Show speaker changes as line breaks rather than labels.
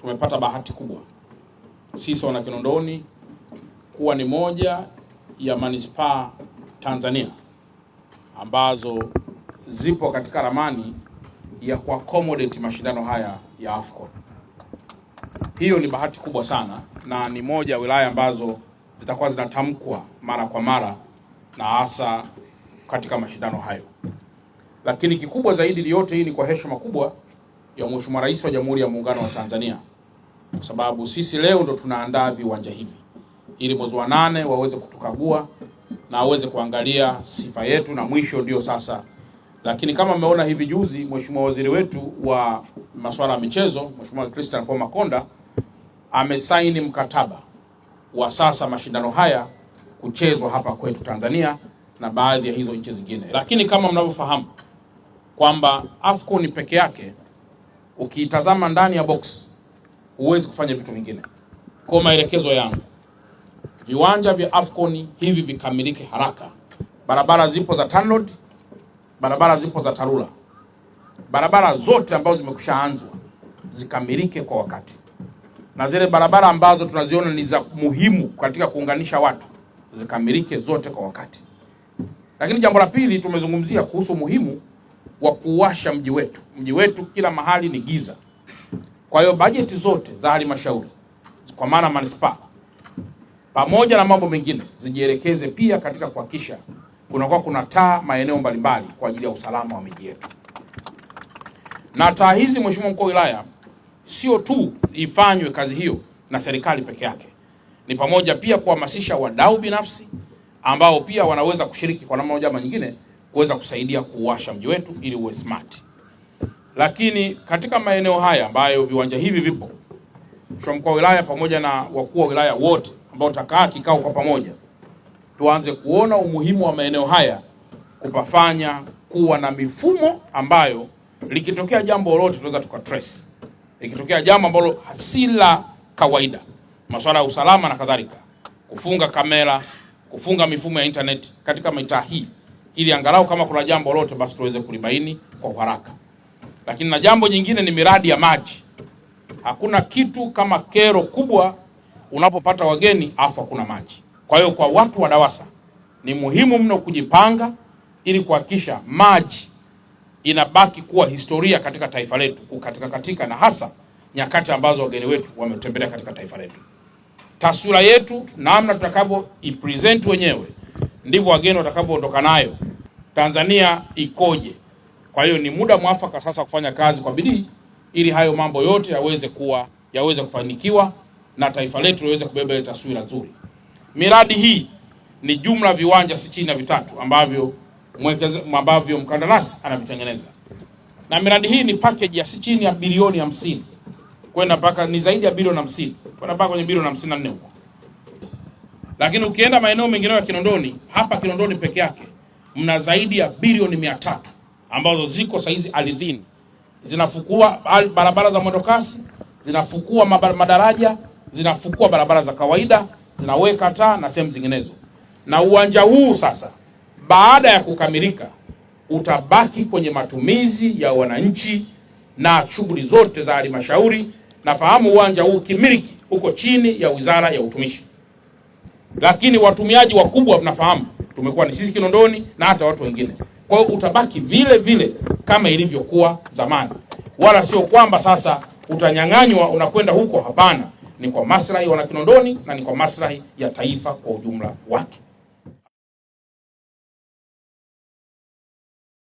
tumepata bahati kubwa sisi wana Kinondoni kuwa ni moja ya manispaa Tanzania ambazo zipo katika ramani ya kuaccommodate mashindano haya ya AFCON. Hiyo ni bahati kubwa sana na ni moja ya wilaya ambazo zitakuwa zinatamkwa mara kwa mara na hasa katika mashindano hayo. Lakini kikubwa zaidi yote hii ni kwa heshima kubwa ya Mheshimiwa Rais wa Jamhuri ya Muungano wa Tanzania, kwa sababu sisi leo ndo tunaandaa viwanja hivi ili mwezi wa 8 waweze kutukagua na waweze kuangalia sifa yetu, na mwisho ndio sasa. Lakini kama mmeona hivi juzi, Mheshimiwa Waziri wetu wa masuala ya michezo, Mheshimiwa Christian Paul Makonda amesaini mkataba wa sasa mashindano haya kuchezwa hapa kwetu Tanzania na baadhi ya hizo nchi zingine. Lakini kama mnavyofahamu kwamba AFCON peke yake ukiitazama ndani ya box huwezi kufanya vitu vingine. Kwa maelekezo yangu, viwanja vya AFCON hivi vikamilike haraka. Barabara zipo za TANROADS, barabara zipo za TARURA, barabara zote ambazo zimekushaanzwa zikamilike kwa wakati, na zile barabara ambazo tunaziona ni za muhimu katika kuunganisha watu zikamilike zote kwa wakati. Lakini jambo la pili, tumezungumzia kuhusu muhimu wa kuwasha mji wetu. Mji wetu kila mahali ni giza. Kwa hiyo bajeti zote za halmashauri kwa maana manispaa pamoja na mambo mengine zijielekeze pia katika kuhakikisha kunakuwa kuna taa maeneo mbalimbali kwa ajili ya usalama wa miji yetu. Na taa hizi, Mheshimiwa Mkuu wa Wilaya, sio tu ifanywe kazi hiyo na serikali peke yake, ni pamoja pia kuhamasisha wadau binafsi ambao pia wanaweza kushiriki kwa namna moja ama nyingine kuweza kusaidia kuwasha mji wetu ili uwe smart. Lakini katika maeneo haya ambayo viwanja hivi vipo, Mheshimiwa Mkuu wa Wilaya pamoja na wakuu wa wilaya wote ambao tutakaa kikao kwa pamoja, tuanze kuona umuhimu wa maeneo haya kupafanya kuwa na mifumo ambayo likitokea jambo lolote tunaweza tukatrace. Ikitokea jambo ambalo si la kawaida, masuala ya usalama na kadhalika, kufunga kamera, kufunga mifumo ya internet katika mitaa hii ili angalau kama kuna jambo lolote basi tuweze kulibaini kwa haraka. Lakini na jambo jingine ni miradi ya maji. Hakuna kitu kama kero kubwa unapopata wageni afu hakuna maji. Kwa hiyo kwa watu wa DAWASA ni muhimu mno kujipanga ili kuhakikisha maji inabaki kuwa historia katika taifa letu, katika na hasa nyakati ambazo wageni wetu wametembelea katika taifa letu. Taswira yetu, namna tutakavyo ipresent wenyewe, ndivyo wageni watakavyoondoka nayo. Tanzania ikoje? Kwa hiyo ni muda mwafaka sasa kufanya kazi kwa bidii ili hayo mambo yote yaweze kufanikiwa na taifa letu liweze kubeba ile taswira nzuri. Miradi hii ni jumla viwanja si chini ya 3 ambavyo mkandarasi anavitengeneza. Na miradi hii ni package ya si chini ya bilioni 50 kwenda mpaka ni zaidi ya bilioni 50 kwenda mpaka kwenye bilioni 54 huko. Lakini ukienda maeneo mengine ya Kinondoni, hapa Kinondoni peke yake mna zaidi ya bilioni 300 ambazo ziko saizi ardhini. Zinafukua barabara za mwendokasi, zinafukua madaraja, zinafukua barabara za kawaida, zinaweka taa na sehemu zinginezo. Na uwanja huu sasa baada ya kukamilika utabaki kwenye matumizi ya wananchi na shughuli zote za halmashauri. Nafahamu uwanja huu kimiliki uko chini ya Wizara ya Utumishi, lakini watumiaji wakubwa mnafahamu tumekuwa ni sisi Kinondoni na hata watu wengine. Kwa hiyo utabaki vile vile kama ilivyokuwa zamani, wala sio kwamba sasa utanyang'anywa unakwenda huko. Hapana, ni kwa maslahi ya wana Kinondoni na ni kwa maslahi ya taifa kwa ujumla wake.